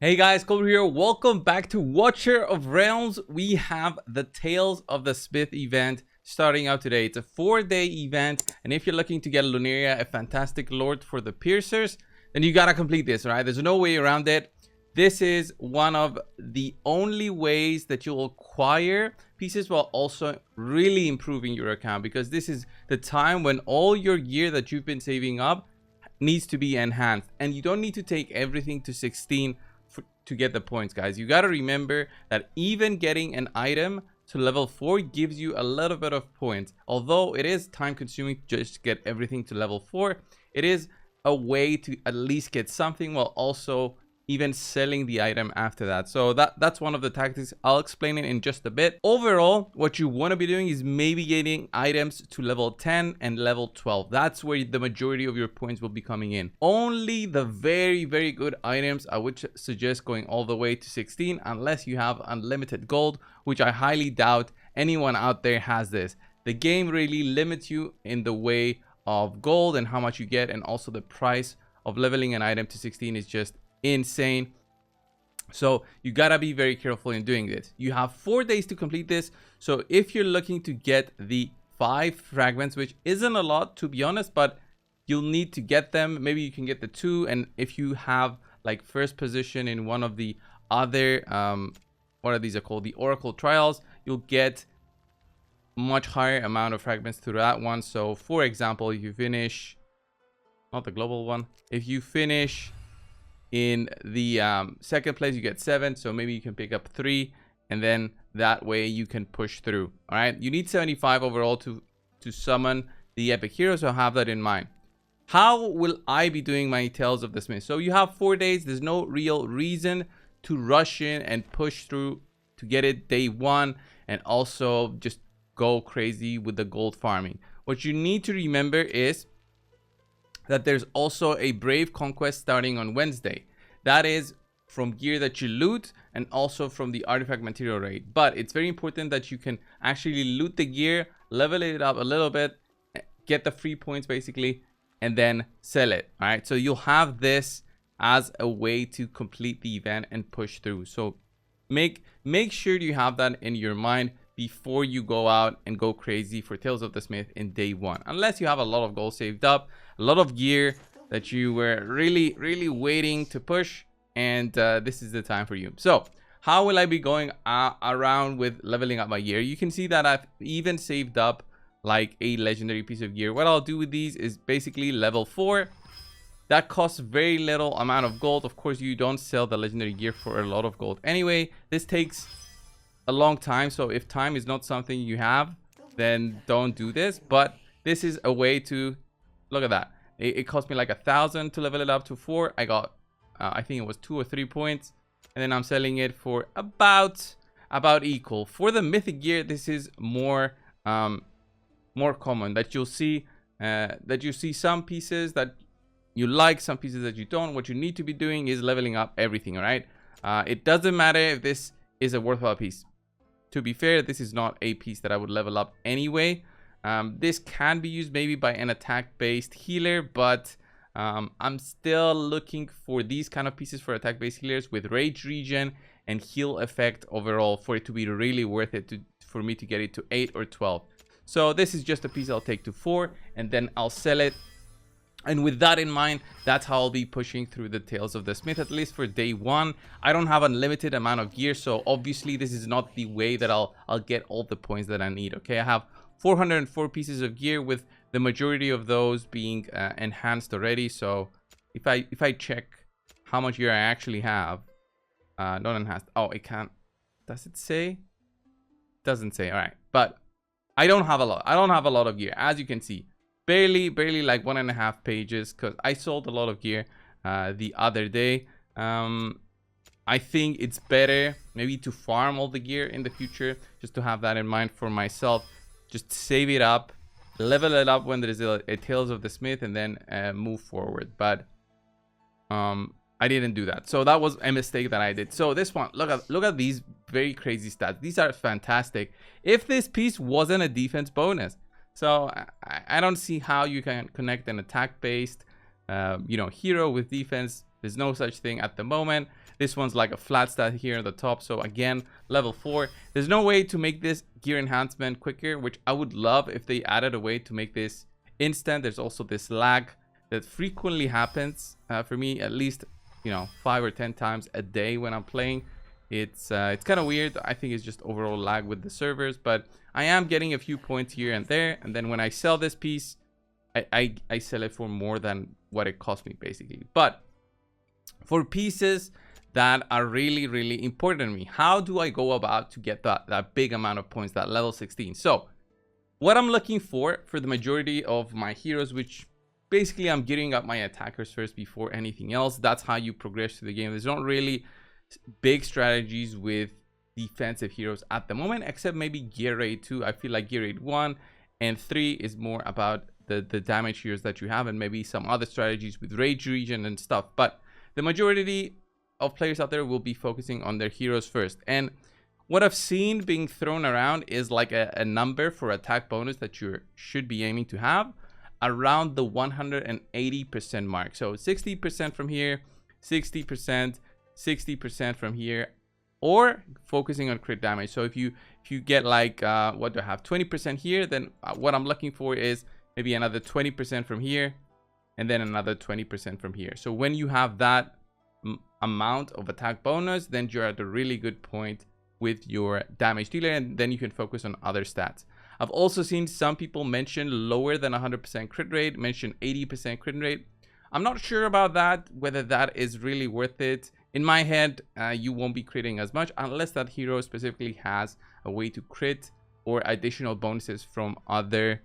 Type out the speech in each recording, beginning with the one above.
Hey guys, Cold here. Welcome back to Watcher of Realms. We have the Tales of the Smith event starting out today. It's a 4-day event, and if you're looking to get Lunaria, a fantastic lord for the piercers, then you gotta complete this, right? There's no way around it. This is one of the only ways that you'll acquire pieces while also really improving your account, because this is the time when all your gear that you've been saving up needs to be enhanced, and you don't need to take everything to 16 to get the points, guys. You got to remember that even getting an item to level 4 gives you a little bit of points. Although it is time consuming to just get everything to level 4, it is a way to at least get something while also even selling the item after that. So that's one of the tactics. I'll explain it in just a bit. Overall, what you want to be doing is maybe getting items to level 10 and level 12. That's where the majority of your points will be coming in. Only the very good items I would suggest going all the way to 16, unless you have unlimited gold, which I highly doubt anyone out there has this. The game really limits you in the way of gold and how much you get, and also the price of leveling an item to 16 is just insane. So you gotta be very careful in doing this. You have 4 days to complete this. So if you're looking to get the 5 fragments, which isn't a lot to be honest, but you'll need to get them. Maybe you can get the 2, and if you have like first position in one of the other what are these are called, the Oracle trials, you'll get much higher amount of fragments through that one. So for example, if you finish, not the global one, if you finish in the second place, you get 7. So maybe you can pick up 3, and then that way you can push through. All right, you need 75 overall to summon the epic hero, so have that in mind. How will I be doing my Tales of the Smith? So you have 4 days. There's no real reason to rush in and push through to get it day 1 and also just go crazy with the gold farming. What you need to remember is that there's also a Brave Conquest starting on Wednesday. That is from gear that you loot and also from the artifact material raid. But it's very important that you can actually loot the gear, level it up a little bit, get the free points basically, and then sell it. All right, so you'll have this as a way to complete the event and push through. So make sure you have that in your mind before you go out and go crazy for Tales of the Smith in day 1, unless you have a lot of gold saved up, a lot of gear that you were really waiting to push, and this is the time for you. So how will I be going around with leveling up my gear? You can see that I've even saved up like a legendary piece of gear. What I'll do with these is basically level 4. That costs very little amount of gold. Of course, you don't sell the legendary gear for a lot of gold anyway. This takes a long time, so if time is not something you have, then don't do this. But this is a way to look at that. It cost me like 1,000 to level it up to 4. I got I think it was 2 or 3 points, and then I'm selling it for about equal. For the mythic gear, this is more common that you'll see some pieces that you like, some pieces that you don't. What you need to be doing is leveling up everything. All right, it doesn't matter if this is a worthwhile piece. To be fair, this is not a piece that I would level up anyway. This can be used maybe by an attack-based healer, but I'm still looking for these kind of pieces for attack-based healers with rage regen and heal effect overall for it to be really worth it for me to get it to 8 or 12. So this is just a piece I'll take to 4, and then I'll sell it. And with that in mind, that's how I'll be pushing through the Tales of the Smith, at least for day 1. I don't have unlimited amount of gear, so obviously this is not the way that I'll get all the points that I need. Okay, I have 404 pieces of gear, with the majority of those being enhanced already. So if I check how much gear I actually have, not enhanced. Oh, it can't. Does it say? Doesn't say. All right, but I don't have a lot. I don't have a lot of gear, as you can see. Barely like 1.5 pages, because I sold a lot of gear the other day. I think it's better maybe to farm all the gear in the future, just to have that in mind for myself. Just save it up, level it up when there is a Tales of the Smith, and then move forward. But I didn't do that, so that was a mistake that I did. So this one, look at these very crazy stats. These are fantastic. If this piece wasn't a defense bonus, so I don't see how you can connect an attack based hero with defense. There's no such thing at the moment. This one's like a flat stat here at the top. So again, level 4. There's no way to make this gear enhancement quicker, which I would love if they added a way to make this instant. There's also this lag that frequently happens for me, at least, you know, 5 or 10 times a day when I'm playing. It's kind of weird. I think it's just overall lag with the servers, but I am getting a few points here and there. And then when I sell this piece, I sell it for more than what it cost me, basically. But for pieces that are really, really important to me, how do I go about to get that big amount of points, that level 16? So what I'm looking for the majority of my heroes, which basically I'm getting up my attackers first before anything else. That's how you progress through the game. There's not really big strategies with defensive heroes at the moment, except maybe gear rate 2. I feel like gear rate 1 and 3 is more about the damage heroes that you have, and maybe some other strategies with rage region and stuff. But the majority of players out there will be focusing on their heroes first. And what I've seen being thrown around is like a number for attack bonus that you should be aiming to have around the 180% mark. So 60% from here, 60%, 60% from here, or focusing on crit damage. So if you get like what do I have, 20% here, then what I'm looking for is maybe another 20% from here, and then another 20% from here. So when you have that amount of attack bonus, then you're at a really good point with your damage dealer, and then you can focus on other stats. I've also seen some people mention lower than 100% crit rate, mention 80% crit rate. I'm not sure about that, whether that is really worth it. In my head, you won't be critting as much unless that hero specifically has a way to crit or additional bonuses from other,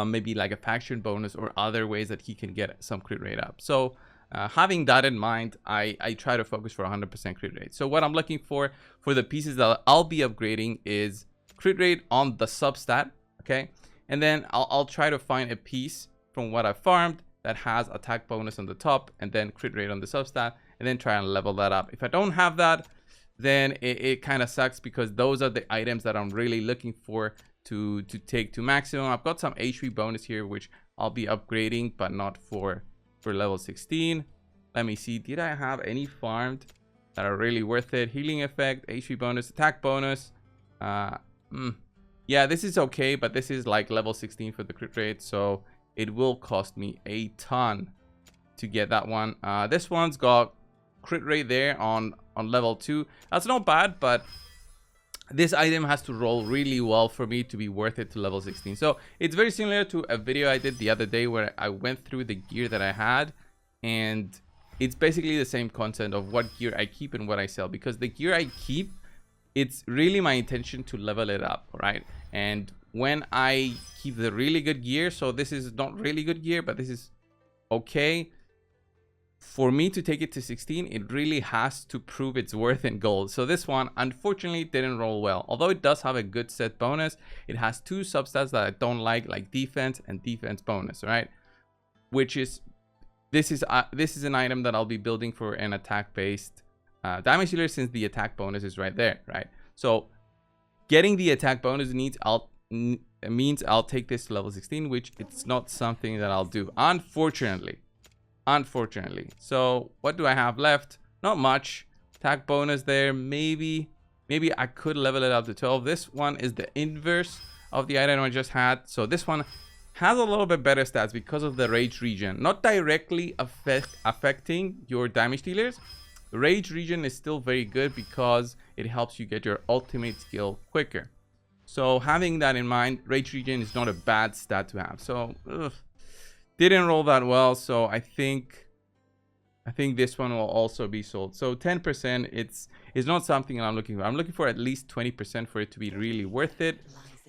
maybe like a faction bonus or other ways that he can get some crit rate up. So having that in mind, I try to focus for 100% crit rate. So what I'm looking for the pieces that I'll be upgrading is crit rate on the substat, okay? And then I'll try to find a piece from what I farmed that has attack bonus on the top and then crit rate on the substat, and then try and level that up. If I don't have that, then it kind of sucks, because those are the items that I'm really looking for to take to maximum. I've got some HP bonus here, which I'll be upgrading, but not for level 16. Let me see, did I have any farmed that are really worth it? Healing effect, HP bonus, attack bonus. Yeah, this is okay, but this is like level 16 for the crit rate, so it will cost me a ton to get that one. This one's got crit rate there on level 2. That's not bad, but this item has to roll really well for me to be worth it to level 16. So it's very similar to a video I did the other day where I went through the gear that I had, and it's basically the same content of what gear I keep and what I sell, because the gear I keep, it's really my intention to level it up, right? And when I keep the really good gear, so this is not really good gear, but this is okay, for me to take it to 16, it really has to prove its worth in gold. So this one unfortunately didn't roll well. Although it does have a good set bonus, it has two substats that I don't like defense and defense bonus, right? Which is this is an item that I'll be building for an attack based damage dealer, since the attack bonus is right there, right? So getting the attack bonus means I'll take this to level 16, which it's not something that I'll do, unfortunately. So what do I have left? Not much. Attack bonus there. Maybe I could level it up to 12. This one is the inverse of the item I just had. So this one has a little bit better stats because of the rage region. Not directly affecting your damage dealers. The rage region is still very good because it helps you get your ultimate skill quicker. So having that in mind, rage region is not a bad stat to have. So didn't roll that well, so I think this one will also be sold. So 10%, it's not something I'm looking for. I'm looking for at least 20% for it to be really worth it.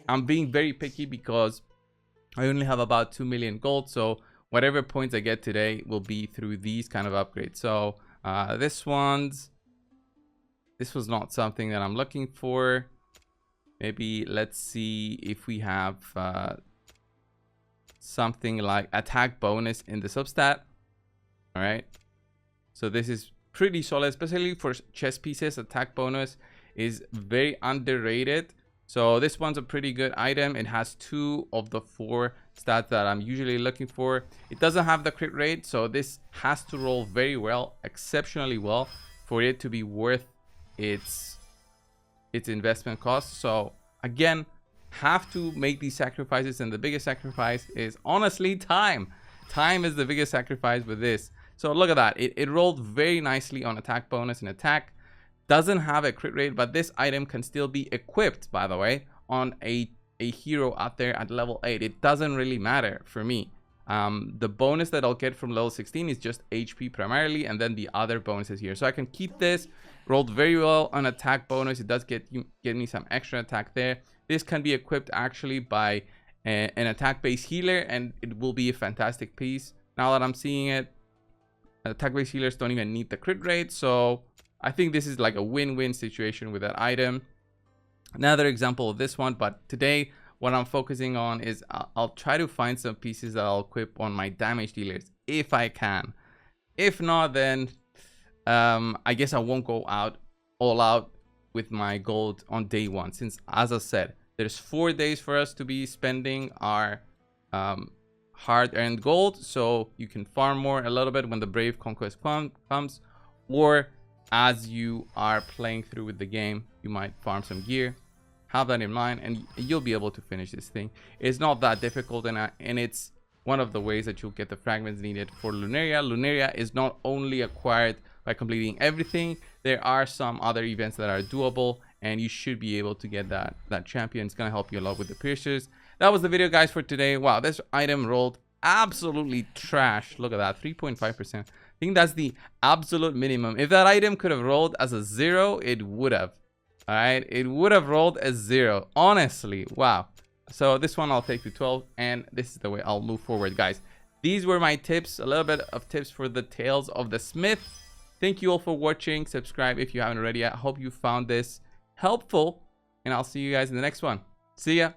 I'm being very picky because I only have about 2 million gold, so whatever points I get today will be through these kind of upgrades. So this was not something that I'm looking for. Maybe let's see if we have something like attack bonus in the substat. All right, so this is pretty solid, especially for chess pieces. Attack bonus is very underrated. So this one's a pretty good item. It has 2 of the 4 stats that I'm usually looking for. It doesn't have the crit rate, so this has to roll very well, exceptionally well, for it to be worth its investment cost. So again, have to make these sacrifices, and the biggest sacrifice is honestly time. Time is the biggest sacrifice with this. So look at that. It rolled very nicely on attack bonus and attack. Doesn't have a crit rate, but this item can still be equipped, by the way, on a hero out there at level 8. It doesn't really matter for me. The bonus that I'll get from level 16 is just HP primarily, and then the other bonuses here. So I can keep this. Rolled very well on attack bonus. It does get me some extra attack there. This can be equipped actually by an attack base healer, and it will be a fantastic piece. Now that I'm seeing it, attack base healers don't even need the crit rate, so I think this is like a win-win situation with that item. Another example of this one, but today what I'm focusing on is I'll try to find some pieces that I'll equip on my damage dealers if I can. If not, then I guess I won't go all out with my gold on day one, since, as I said, there's 4 days for us to be spending our hard-earned gold, so you can farm more a little bit when the Brave Conquest comes, or as you are playing through with the game, you might farm some gear. Have that in mind, and you'll be able to finish this thing. It's not that difficult, and it's one of the ways that you'll get the fragments needed for Lunaria. Lunaria is not only acquired by completing everything. There are some other events that are doable, and you should be able to get that champion. It's gonna help you a lot with the piercers. That was the video, guys, for today. Wow, this item rolled absolutely trash. Look at that, 3.5%. I think that's the absolute minimum. If that item could have rolled as a 0, it would have. All right, it would have rolled as 0, honestly. Wow. So this one I'll take to 12, and this is the way I'll move forward, guys. These were my tips, a little bit of tips for the Tales of the Smith. Thank you all for watching. Subscribe if you haven't already. I hope you found this helpful, and I'll see you guys in the next one. See ya.